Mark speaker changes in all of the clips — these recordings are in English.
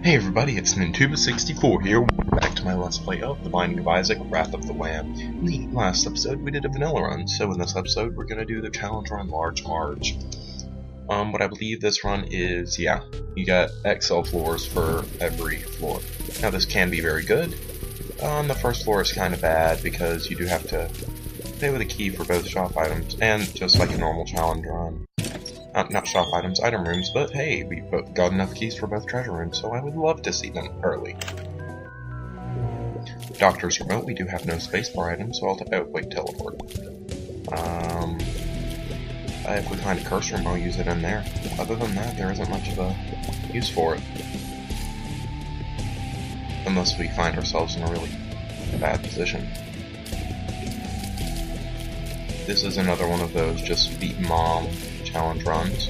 Speaker 1: Hey everybody, it's Nintuba64 here. Back to my Let's Play of The Binding of Isaac, Wrath of the Lamb. In the last episode, we did a vanilla run, so in this episode, we're gonna do the challenge run Large Marge. What I believe this run is, you got XL floors for every floor. Now this can be very good. The first floor is kind of bad because you do have to pay with a key for both shop items, and just like a normal challenge run. Not shop items, item rooms, but hey, we both got enough keys for both treasure rooms, so I would love to see them early. Doctor's remote, we do have no spacebar items, so I'll wait, teleport. If we find a curse room, I'll use it in there. Other than that, there isn't much of a use for it. Unless we find ourselves in a really bad position. This is another one of those just beat mom challenge runs,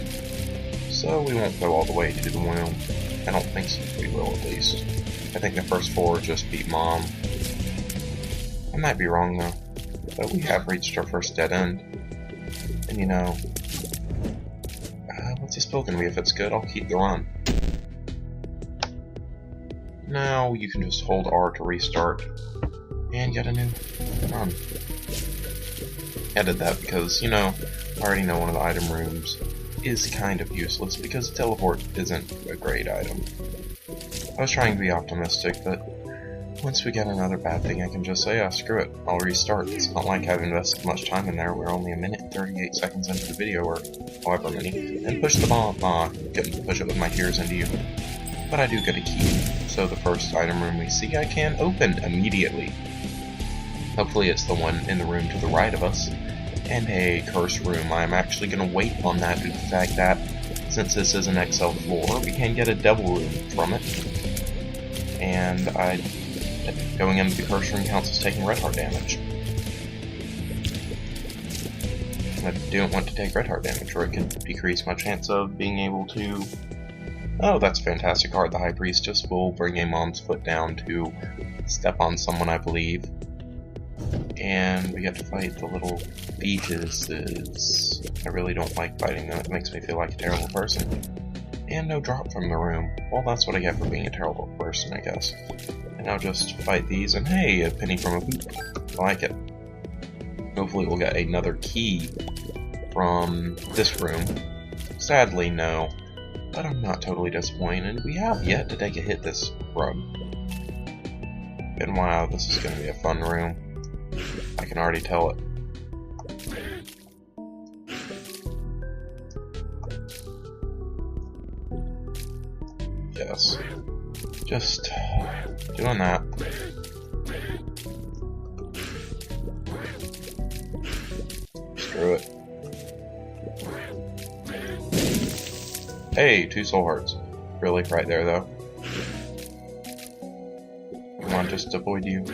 Speaker 1: so we won't go all the way to the womb. I don't think so. We will, at least. I think the first four just beat mom. I might be wrong though, but we have reached our first dead end. And you know, what's this bill gonna be? If it's good, I'll keep the run. Now you can just hold R to restart and get a new run. I did that because, you know, I already know one of the item rooms is kind of useless because teleport isn't a great item. I was trying to be optimistic, but once we get another bad thing, I can just say, screw it, I'll restart. It's not like I've invested much time in there. We're only a minute and 38 seconds into the video, or however many, and push the bomb. Couldn't push it with my tears into you. But I do get a key, so the first item room we see I can open immediately. Hopefully it's the one in the room to the right of us. And a curse room. I'm actually going to wait on that due to the fact that, since this is an XL floor, we can get a devil room from it. And going into the curse room counts as taking red heart damage. I don't want to take red heart damage, or it could decrease my chance of being able to... Oh, that's a fantastic card. The High Priestess will bring a mom's foot down to step on someone, I believe. And we get to fight the little fetuses. I really don't like fighting them, it makes me feel like a terrible person. And no drop from the room. Well, that's what I get for being a terrible person, I guess. And I'll just fight these, and hey, a penny from a boot. I like it. Hopefully we'll get another key from this room. Sadly, no. But I'm not totally disappointed. We have yet to take a hit this run. And wow, this is going to be a fun room. I can already tell it. Yes. Just doing that. Screw it. Hey, 2 soul hearts. Really, right there though. Come on, just avoid you.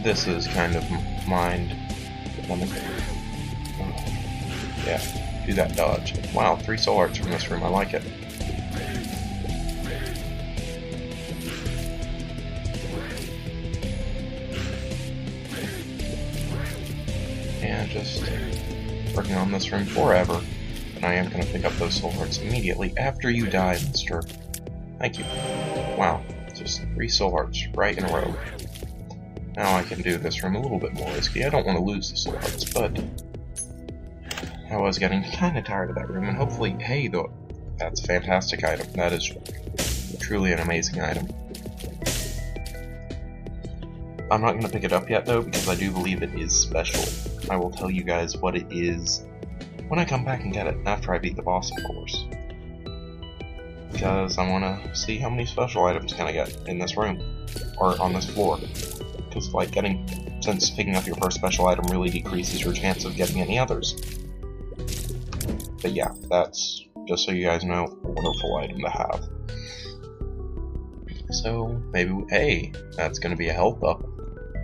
Speaker 1: This is kind of mind. Yeah, do that dodge. Wow, 3 soul hearts from this room. I like it. And just working on this room forever. And I am going to pick up those soul hearts immediately after you die, mister. Thank you. Wow, just 3 soul hearts right in a row. Now I can do this room a little bit more risky. I don't want to lose the soul hearts, but I was getting kind of tired of that room, and hopefully, hey, though, that's a fantastic item. That is truly an amazing item. I'm not going to pick it up yet, though, because I do believe it is special. I will tell you guys what it is when I come back and get it, after I beat the boss, of course. Because I want to see how many special items can I get in this room, or on this floor. Because, like, since picking up your first special item really decreases your chance of getting any others. But yeah, that's, just so you guys know, a wonderful item to have. So, maybe, hey, that's gonna be a health up.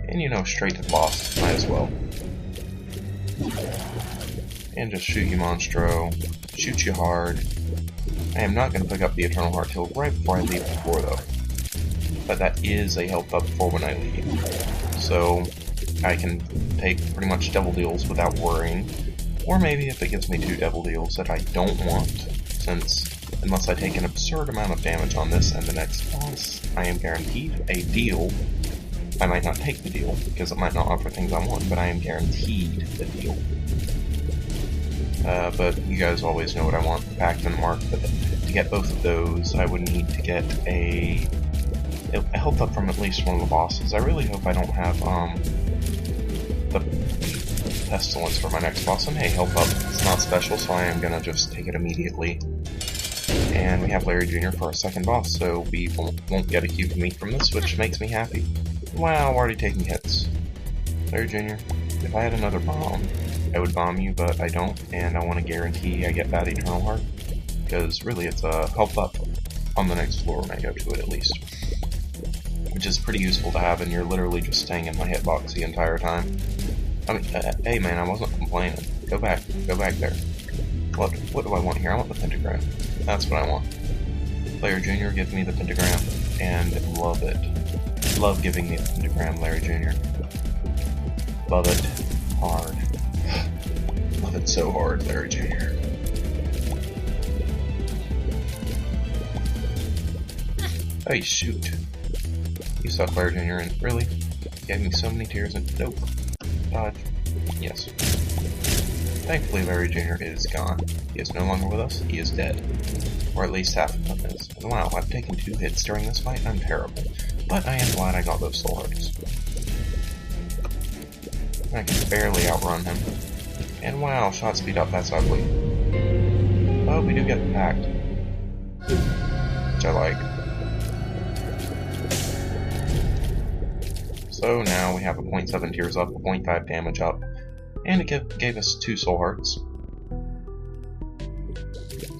Speaker 1: And you know, straight to the boss, might as well. And just shoot you, Monstro. Shoot you hard. I am not gonna pick up the Eternal Heart till right before I leave the floor, though. But that is a health up for when I leave. So I can take pretty much double deals without worrying. Or maybe if it gives me 2 devil deals that I don't want, since unless I take an absurd amount of damage on this and the next boss, I am guaranteed a deal. I might not take the deal, because it might not offer things I want, but I am guaranteed the deal. But you guys always know what I want, the Pact and the Mark, but to get both of those, I would need to get a health up from at least one of the bosses. I really hope I don't have, the Pestilence for my next boss, and hey, health up. It's not special, so I am gonna just take it immediately. And we have Larry Jr. for our second boss, so we won't get a cue to meet from this, which makes me happy. Wow, I'm already taking hits. Larry Jr., if I had another bomb, I would bomb you, but I don't, and I want to guarantee I get that Eternal Heart, because really it's a health up on the next floor when I go to it at least. Which is pretty useful to have, and you're literally just staying in my hitbox the entire time. I mean, hey man, I wasn't complaining. Go back there. What do I want here? I want the pentagram. That's what I want. Larry Jr., give me the pentagram, and love it. Love giving me the pentagram, Larry Jr. Love it hard. Love it so hard, Larry Jr. Hey, shoot. You suck, Larry Jr., and really? You gave me so many tears and nope. Dodge. Yes. Thankfully, Larry Jr. is gone. He is no longer with us. He is dead. Or at least half of him is. And wow, I've taken 2 hits during this fight. I'm terrible. But I am glad I got those soul hearts. I can barely outrun him. And wow, shot speed up, that's ugly. But we do get the Pact. Which I like. So now we have a 0.7 tears up, a 0.5 damage up, and it gave us 2 soul hearts.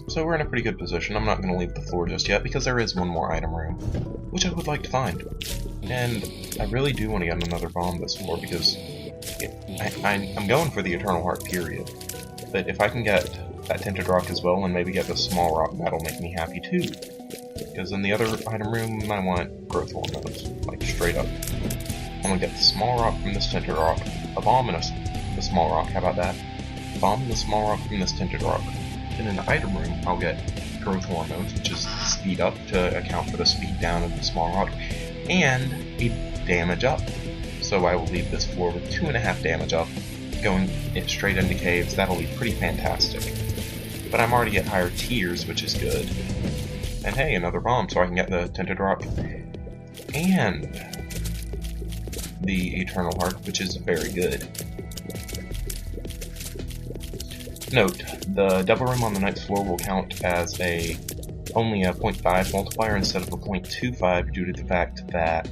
Speaker 1: So we're in a pretty good position. I'm not going to leave the floor just yet, because there is one more item room, which I would like to find. And I really do want to get another bomb this floor, because I'm going for the Eternal Heart, period. But if I can get that Tinted Rock as well, and maybe get the Small Rock, that'll make me happy too. Because in the other item room, I want growth hormones, like straight up. I'm gonna get the Small Rock from this Tinted Rock, a bomb and the Small Rock, how about that? A bomb and the Small Rock from this Tinted Rock. And in the item room, I'll get growth hormones, which is speed up to account for the speed down of the Small Rock, and a damage up. So I will leave this floor with 2.5 damage up, going straight into caves. That'll be pretty fantastic. But I'm already at higher tiers, which is good. And hey, another bomb, so I can get the Tinted Rock and the Eternal Heart, which is very good. Note, the double room on the next floor will count as only a 0.5 multiplier instead of a 0.25 due to the fact that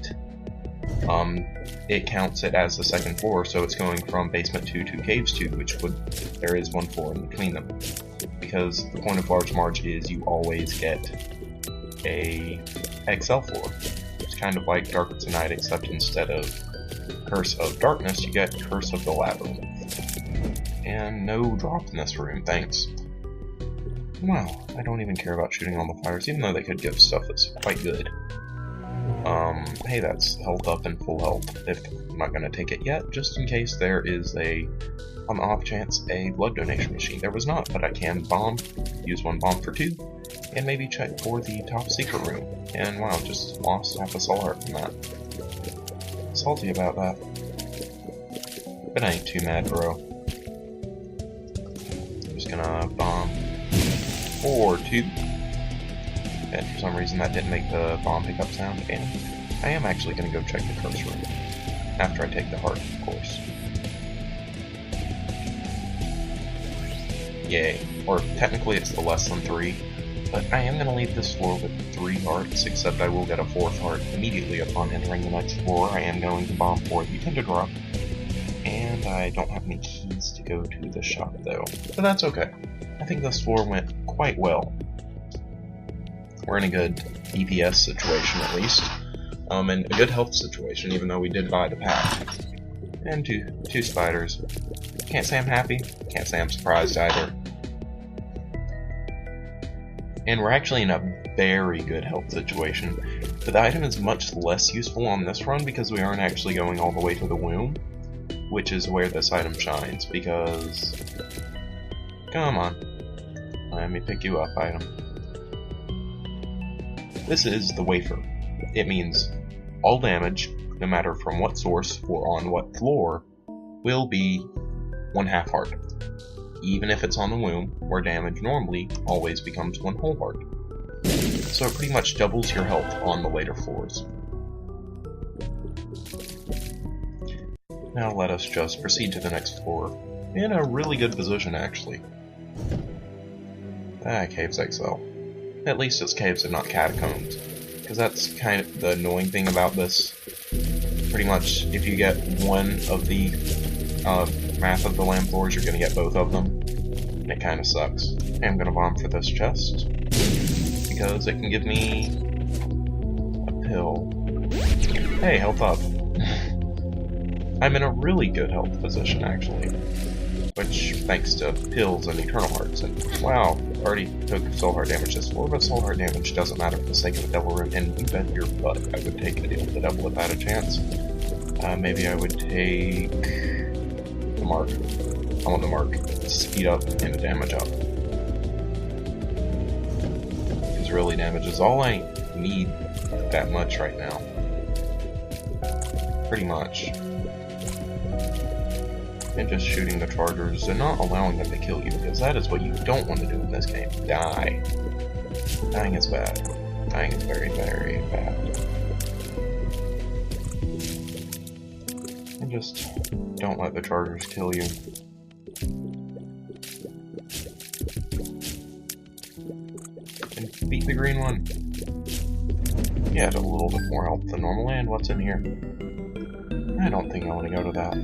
Speaker 1: it counts it as the second floor, so it's going from basement 2 to caves 2, there is 1 floor in between them. Because the point of large marge is you always get a XL floor. It's kind of like Dark Tonight, except instead of Curse of Darkness, you get Curse of the Labyrinth. And no drop in this room, thanks. Wow, I don't even care about shooting all the fires, even though they could give stuff that's quite good. Hey, that's health up and full health. I'm not gonna take it yet, just in case there is on the off chance, a blood donation machine. There was not, but I can use 1 bomb for 2, and maybe check for the top secret room. And wow, just lost half a soul heart from that. Salty about that. But I ain't too mad, bro. I'm just gonna bomb for 2. And for some reason that didn't make the bomb pickup sound, and I am actually going to go check the curse room. After I take the heart, of course. Yay. Or technically it's the less than 3, but I am going to leave this floor with 3 hearts, except I will get a 4th heart immediately upon entering the next floor. I am going to bomb for the Tinted Rock, and I don't have any keys to go to the shop though, but that's okay. I think this floor went quite well. We're in a good DPS situation at least, and a good health situation, even though we did buy the pack. And two spiders. Can't say I'm happy, can't say I'm surprised either. And we're actually in a very good health situation. But the item is much less useful on this run because we aren't actually going all the way to the womb, which is where this item shines, because Come on. Let me pick you up, item. This is the wafer. It means all damage, no matter from what source or on what floor, will be 1/2 heart. Even if it's on the womb, where damage normally always becomes 1 whole heart. So it pretty much doubles your health on the later floors. Now let us just proceed to the next floor. In a really good position, actually. Caves XL. At least it's caves and not catacombs. Because that's kind of the annoying thing about this. Pretty much, if you get one of the Wrath of the Lamb floors, you're going to get both of them. And it kind of sucks. Hey, I'm going to bomb for this chest. Because it can give me a pill. Hey, health up. I'm in a really good health position, actually. Which, thanks to pills and eternal hearts. And wow, already took soul heart damage this floor, but soul heart damage doesn't matter for the sake of the devil room. And you bet your butt I would take a deal with the devil if I had a chance. Maybe I would take the mark. I want the mark. Speed up and the damage up. Because really, damage is all I need that much right now. Pretty much. And just shooting the chargers and not allowing them to kill you, because that is what you don't want to do in this game. Die. Dying is bad. Dying is very, very bad. And just don't let the chargers kill you. And beat the green one. Yeah, a little bit more health than normal. And what's in here? I don't think I want to go to that.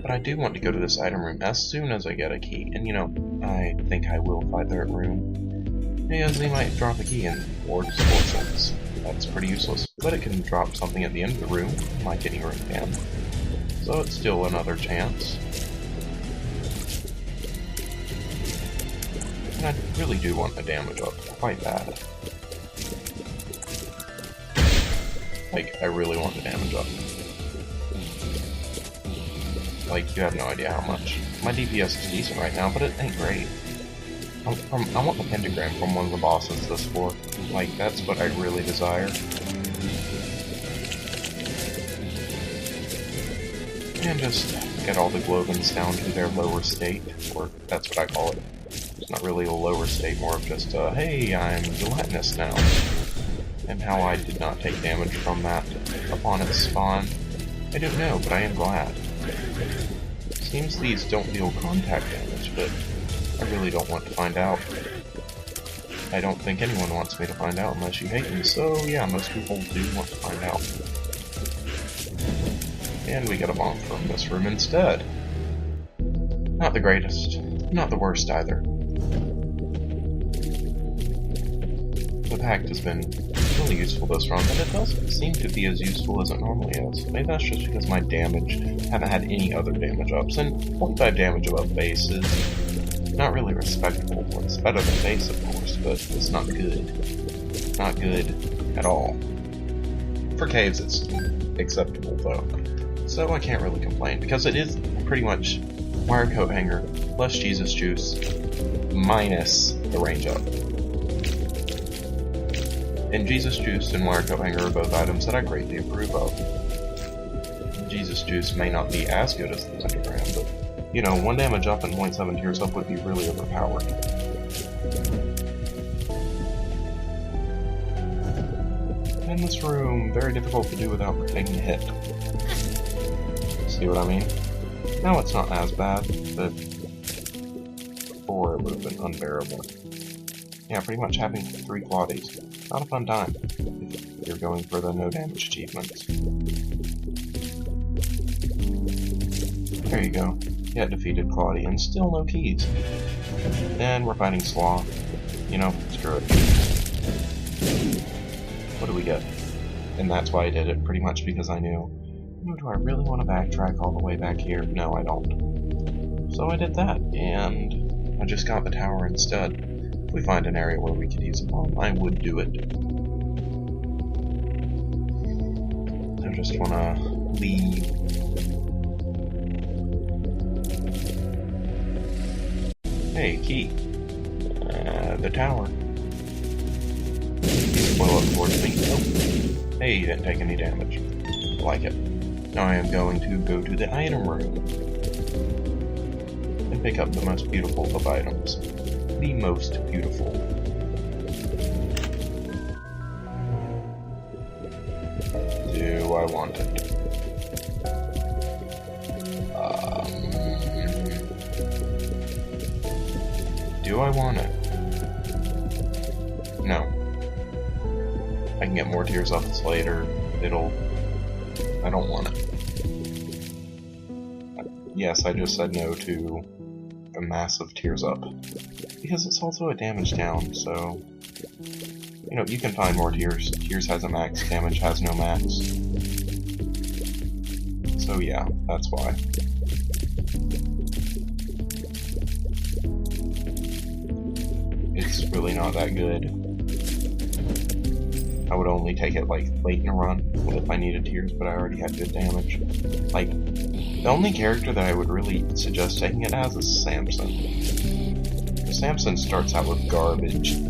Speaker 1: But I do want to go to this item room as soon as I get a key. And you know, I think I will find that room. Because they might drop a key in or cents. That's pretty useless. But it can drop something at the end of the room, like any room can. So it's still another chance. And I really do want the damage up quite bad. Like, I really want the damage up. Like, you have no idea how much. My DPS is decent right now, but it ain't great. I want the pentagram from one of the bosses this floor. Like, that's what I really desire. And just get all the glowbins down to their lower state, or that's what I call it. It's not really a lower state, more of just, hey, I'm gelatinous now. And how I did not take damage from that upon its spawn, I don't know, but I am glad. Seems these don't deal contact damage, but I really don't want to find out. I don't think anyone wants me to find out unless you hate me, so yeah, most people do want to find out. And we get a bomb from this room instead. Not the greatest, not the worst either. The pact has been really useful this run, but it doesn't seem to be as useful as it normally is. Maybe that's just because my damage haven't had any other damage ups, and 0.5 damage above base is not really respectable. It's better than base, of course, but it's not good. Not good at all. For caves, it's acceptable, though. So I can't really complain, because it is pretty much wire coat hanger plus Jesus juice minus the range up. And Jesus Juice and Wire Coat Hanger are both items that I greatly approve of. Jesus Juice may not be as good as the pentagram, but, you know, 1 damage up and 0.7 tears up would be really overpowered. In this room, very difficult to do without taking a hit. See what I mean? Now it's not as bad, but before it would have been unbearable. Yeah, pretty much having 3 qualities. Not a fun time, if you're going for the no damage achievements. There you go. Yeah, defeated Claudia, and still no keys. And we're fighting Sloth. You know, screw it. What do we get? And that's why I did it, pretty much because I knew, do I really want to backtrack all the way back here? No, I don't. So I did that, and I just got the tower instead. If we find an area where we could use a bomb, I would do it. I just want to leave. Hey, key. The tower. Blow up towards me. Oh. Hey, you didn't take any damage. I like it. Now I am going to go to the item room and pick up the most beautiful of items. The most beautiful. Do I want it? Do I want it? No. I can get more tears off this later. I don't want it. Yes, I just said no to a massive tears up. Because it's also a damage down, so... You know, you can find more tears. Tears has a max, damage has no max. So yeah, that's why. It's really not that good. I would only take it like late in a run if I needed tears, but I already had good damage. Like, the only character that I would really suggest taking it as is Samson. Samson starts out with garbage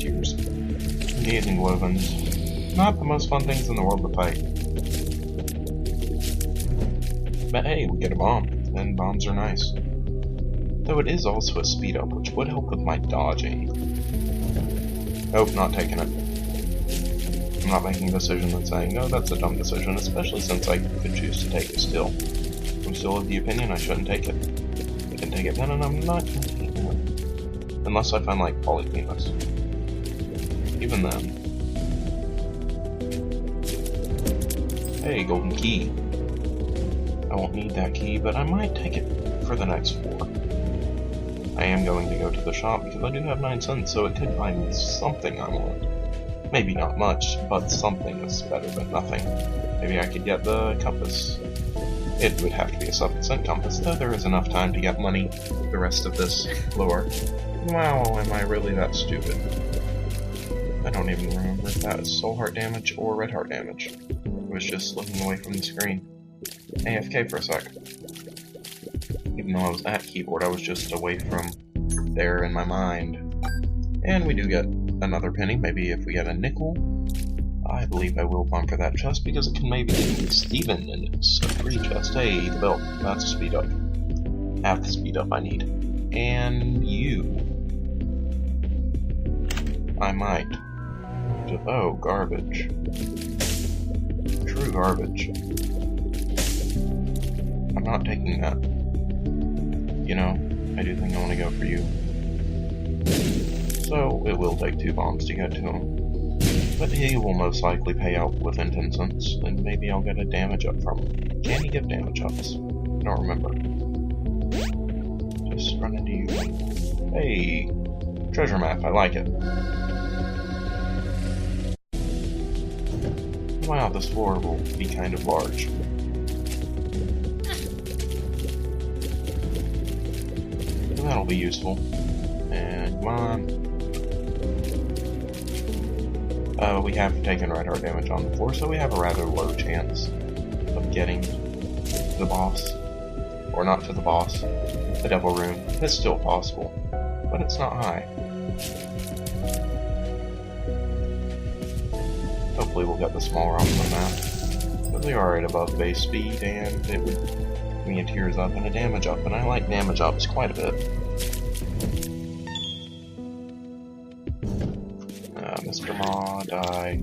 Speaker 1: tears. Engaging wovens. Not the most fun things in the world to fight. But hey, we get a bomb, and bombs are nice. Though it is also a speed up, which would help with my dodging. Nope, not taking it. I'm not making a decision and saying, oh, that's a dumb decision, especially since I could choose to take it still. I'm still of the opinion I shouldn't take it. I can take it then, and I'm not going to take it. Unless I find, like, Polyphemus. Even then. Hey, golden key. I won't need that key, but I might take it for the next floor. I am going to go to the shop because I do have 9 cents, so it could buy me something I want. Maybe not much, but something is better than nothing. Maybe I could get the compass. It would have to be a 7-cent compass, though there is enough time to get money for the rest of this lore. Wow, am I really that stupid? I don't even remember if that is soul heart damage or red heart damage. I was just looking away from the screen. AFK for a sec. Even though I was at keyboard, I was just away from there in my mind. And we do get another penny, maybe if we get a nickel. I believe I will bump for that chest because it can maybe give me Steven, and it's a free chest. Hey, the belt. That's a speed up. Half the speed up I need. And you. I might. Just, oh, garbage. True garbage. I'm not taking that. You know, I do think I want to go for you. So, it will take 2 bombs to get to him. But he will most likely pay out within 10 cents, and maybe I'll get a damage up from him. Can he give damage ups? I don't remember. Just run into you. Hey! Treasure map, I like it. Wow, this floor will be kind of large. So that'll be useful. And come on. We have taken red heart damage on the floor, so we have a rather low chance of getting to the boss. Or not to the boss. The devil room. It's still possible, but it's not high. Hopefully we'll get the smaller on the map. But they are right above base speed, and it would give me a tears up and a damage up, and I like damage ups quite a bit. Mr. Ma, die.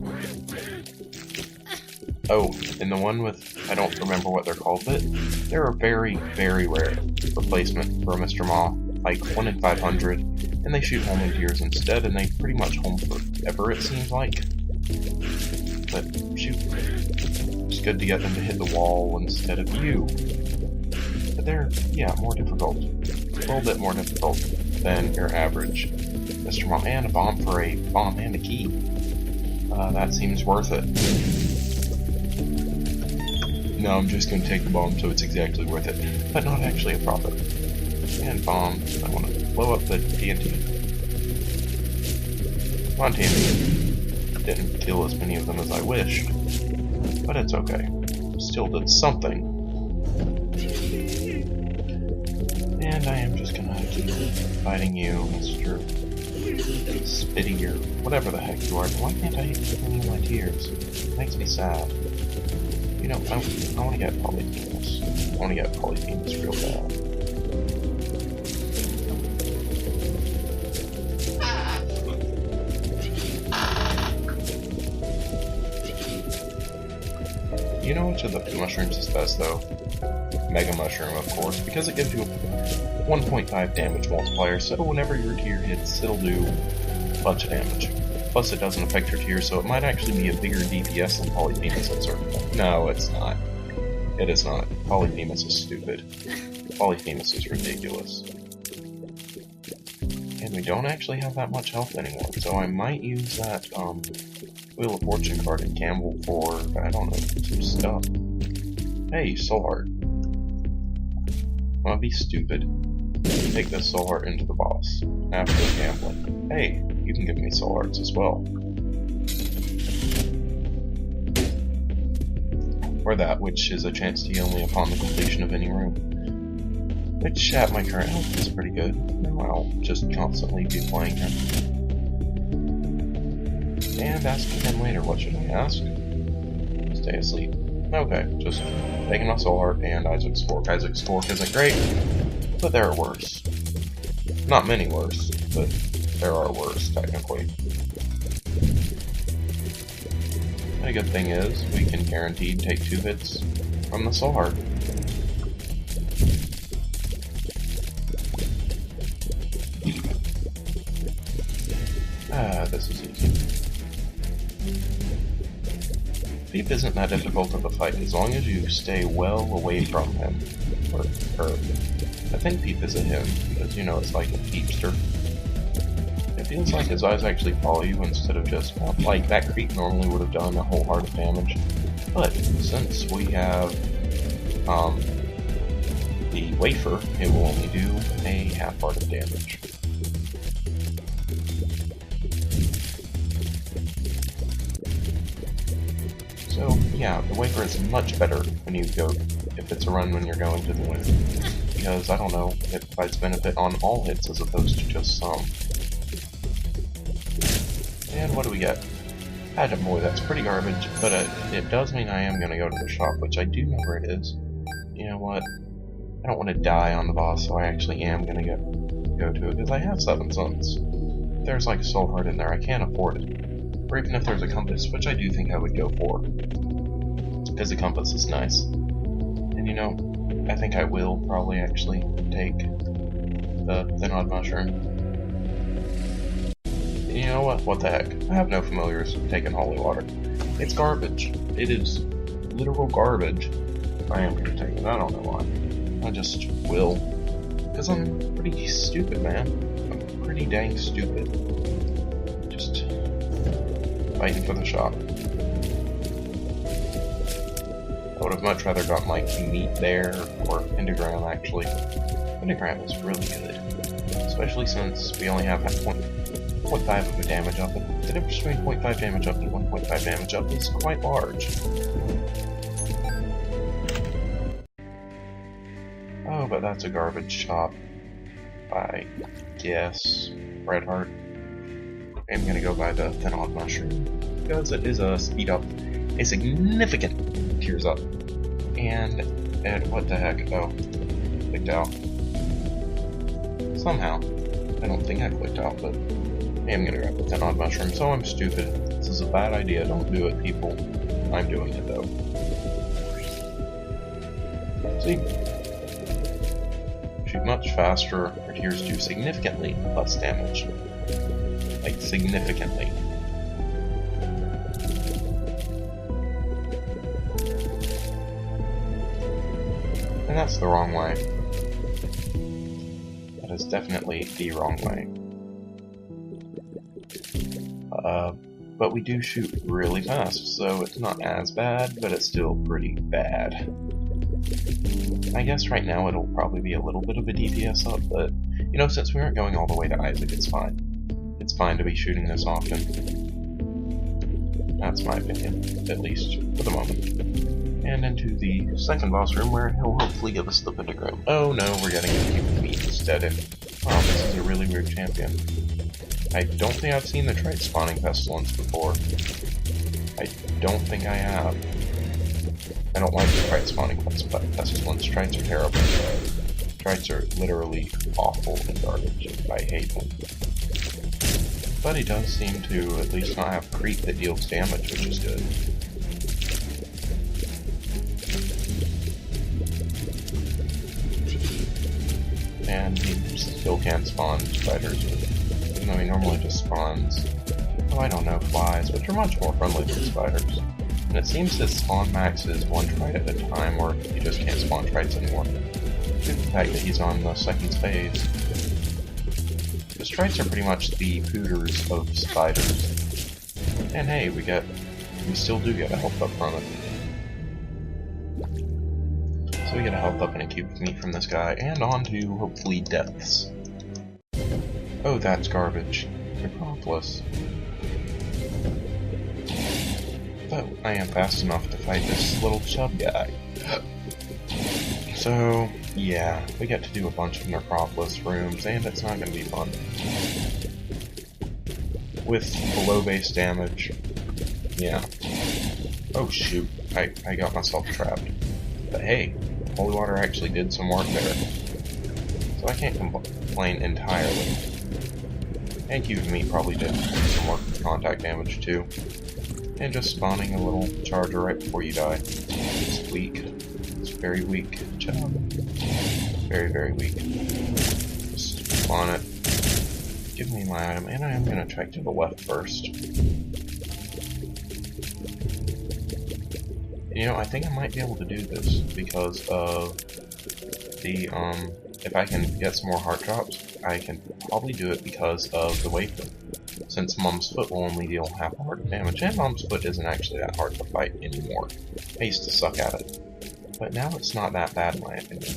Speaker 1: Oh, and the one with, I don't remember what they're called, but they're a very, very rare replacement for a Mr. Ma. Like 1 in 500, and they shoot homing tears instead, and they pretty much home forever, it seems like. But, shoot. It's good to get them to hit the wall instead of you. But they're, yeah, more difficult. A little bit more difficult than your average Mr. Ma. And a bomb for a bomb and a key. That seems worth it. No, I'm just going to take the bomb so it's exactly worth it, but not actually a profit. And bomb. I want to blow up the TNT. Come on, TNT. Didn't kill as many of them as I wished, but it's okay. Still did something. And I am just gonna Fighting you, Mr. Spitty, or whatever the heck you are. Why can't I get any of my tears? It makes me sad. You know, I want to get Polyphemus. I want to get Polyphemus real bad. You know which of the mushrooms is best, though? Mega Mushroom, of course, because it gives you a 1.5 damage multiplier, so whenever your tier hits, it'll do a bunch of damage. Plus, it doesn't affect your tier, so it might actually be a bigger DPS than Polyphemus at certain point. No, it's not. It is not. Polyphemus is stupid. Polyphemus is ridiculous. And we don't actually have that much health anymore, so I might use that, Wheel of Fortune card in Campbell for, I don't know, some stuff. Hey, Soul Heart. Wanna be stupid? Take this Soul Heart into the boss. After gambling. Hey, you can give me Soul Hearts as well. Or that, which is a chance to heal me upon the completion of any room. Which, at my current health, is pretty good. I'll just constantly be playing him. And ask again later. What should I ask? Stay asleep. Okay, just taking my Soul Heart and Isaac's Fork. Isaac's Fork isn't great, but there are worse. Not many worse, but there are worse, technically. The good thing is, we can guaranteed take 2 hits from the Soul Heart. This is easy. Peep isn't that difficult of a fight as long as you stay well away from him. Or her. I think Peep is a him, because, you know, it's like a Peepster. It feels like his eyes actually follow you instead of just, like, that creep normally would have done a whole heart of damage. But, since we have, the wafer, it will only do a half heart of damage. So, yeah, the wafer is much better when you go, if it's a run when you're going to the win. Because, I don't know, it provides benefit on all hits as opposed to just some. And what do we get? Atom Boy, that's pretty garbage, but it does mean I am going to go to the shop, which I do know where it is. You know what? I don't want to die on the boss, so I actually am going to go to it, because I have 7 suns. If there's like a Soul Heart in there, I can't afford it. Or even if there's a compass, which I do think I would go for. Because the compass is nice. And you know, I think I will probably actually take the Thinod Mushroom. And you know what? What the heck? I have no familiars taking holy water. It's garbage. It is literal garbage. I am going to take it. I don't know why. I just will. Because I'm pretty stupid, man. I'm pretty dang stupid. Just fighting for the shop. I would have much rather gotten like meat there, or pentagram actually. Pentagram is really good. Especially since we only have 0.5 of a damage up. The difference between 0.5 damage up and 1.5 damage up is quite large. Oh, but that's a garbage shop. I guess. Red Heart. I'm gonna go buy the Thinod Mushroom, because it is a speed up, a significant tears up. And what the heck? Oh, clicked out. Somehow. I don't think I clicked out, but I am gonna grab the Thinod Mushroom, so I'm stupid. This is a bad idea, don't do it, people. I'm doing it, though. See? Shoot much faster, our tears do significantly less damage. Like, significantly. And that's the wrong way. That is definitely the wrong way. But we do shoot really fast, so it's not as bad, but it's still pretty bad. I guess right now it'll probably be a little bit of a DPS up, but, you know, since we aren't going all the way to Isaac, it's fine. It's fine to be shooting this often. That's my opinion, at least for the moment. And into the second boss room where he'll hopefully give us the pentagram. Oh no, we're getting a cube of meat instead. And Wow, this is a really weird champion. I don't think I've seen the trite spawning pestilence before. I don't think I have. I don't like the trite spawning pestilence. Trites are terrible. Trites are literally awful and garbage. I hate them. But he does seem to at least not have creep that deals damage, which is good. And he still can't spawn spiders, even though he normally just spawns, oh, I don't know, flies, which are much more friendly than spiders. And it seems that spawn max is one trite at a time, or you just can't spawn trites anymore. Due to the fact that he's on the second phase. Because trites are pretty much the pooters of spiders. And hey, we still do get a health up from it. So we get a health up and a cube of meat from this guy, and on to, hopefully, deaths. Oh, that's garbage. Necropolis. But I am fast enough to fight this little chub guy. So, yeah, we get to do a bunch of Necropolis rooms, and it's not going to be fun. With below base damage, yeah. Oh shoot, I got myself trapped. But hey, holy water actually did some work there. So I can't complain entirely. And Cube of Meat probably did some work with contact damage too. And just spawning a little charger right before you die. It's weak. It's very weak. Chub. Very, very weak. Just spawn it. Give me my item, and I am going to check to the left first. You know, I think I might be able to do this because of the, if I can get some more heart drops, I can probably do it because of the wafer. Since Mom's Foot will only deal half heart damage, and Mom's Foot isn't actually that hard to fight anymore. I used to suck at it. But now it's not that bad in my opinion.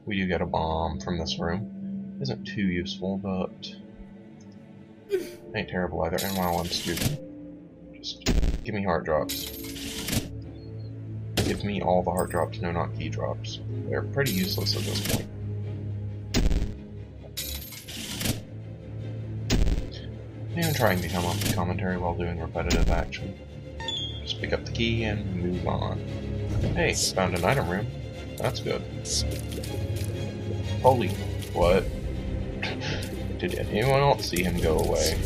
Speaker 1: We do get a bomb from this room. Isn't too useful, but ain't terrible either. And while I'm stupid, just give me heart drops. Give me all the heart drops, no, not key drops. They're pretty useless at this point. And trying to come up with commentary while doing repetitive action. Just pick up the key and move on. Hey, found an item room. That's good. Holy, what? Did anyone else see him go away?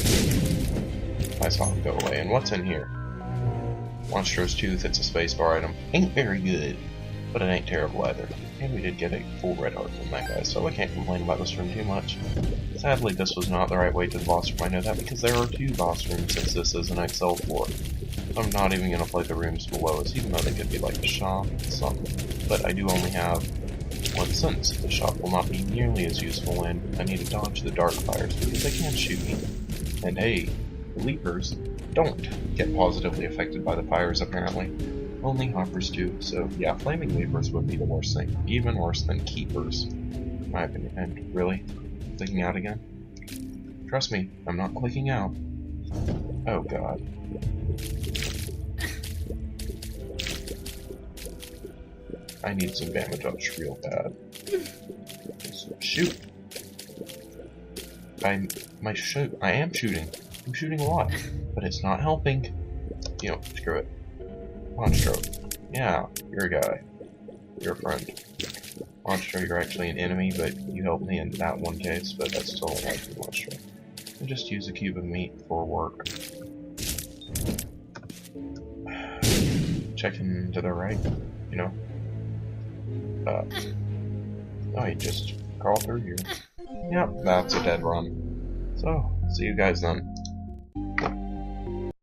Speaker 1: I saw him go away. And what's in here? Monstrous Tooth, it's a spacebar item. Ain't very good, but it ain't terrible either. And we did get a full red heart from that guy, so I can't complain about this room too much. Sadly, this was not the right way to the boss room. I know that because there are 2 boss rooms since this is an XL floor. I'm not even going to play the rooms below us, even though they could be like the shop and something. But I do only have 1 sense. The shop will not be nearly as useful when I need to dodge the dark fires because they can't shoot me. And hey, the leapers don't get positively affected by the fires apparently. Only hoppers do, so yeah, flaming leapers would be the worst thing. Even worse than keepers, in my opinion. And really? Clicking out again? Trust me, I'm not clicking out. Oh god. I need some damage ups real bad. Shoot! I am shooting. I'm shooting a lot, but it's not helping. You know, screw it. Monstro. Yeah, you're a guy. You're a friend. Monstro, you're actually an enemy, but you helped me in that one case, but that's still like you, Monstro. And just use a cube of meat for work. Checking to the right, you know. Oh, you just crawl through here. Yep, that's a dead run. So, see you guys then.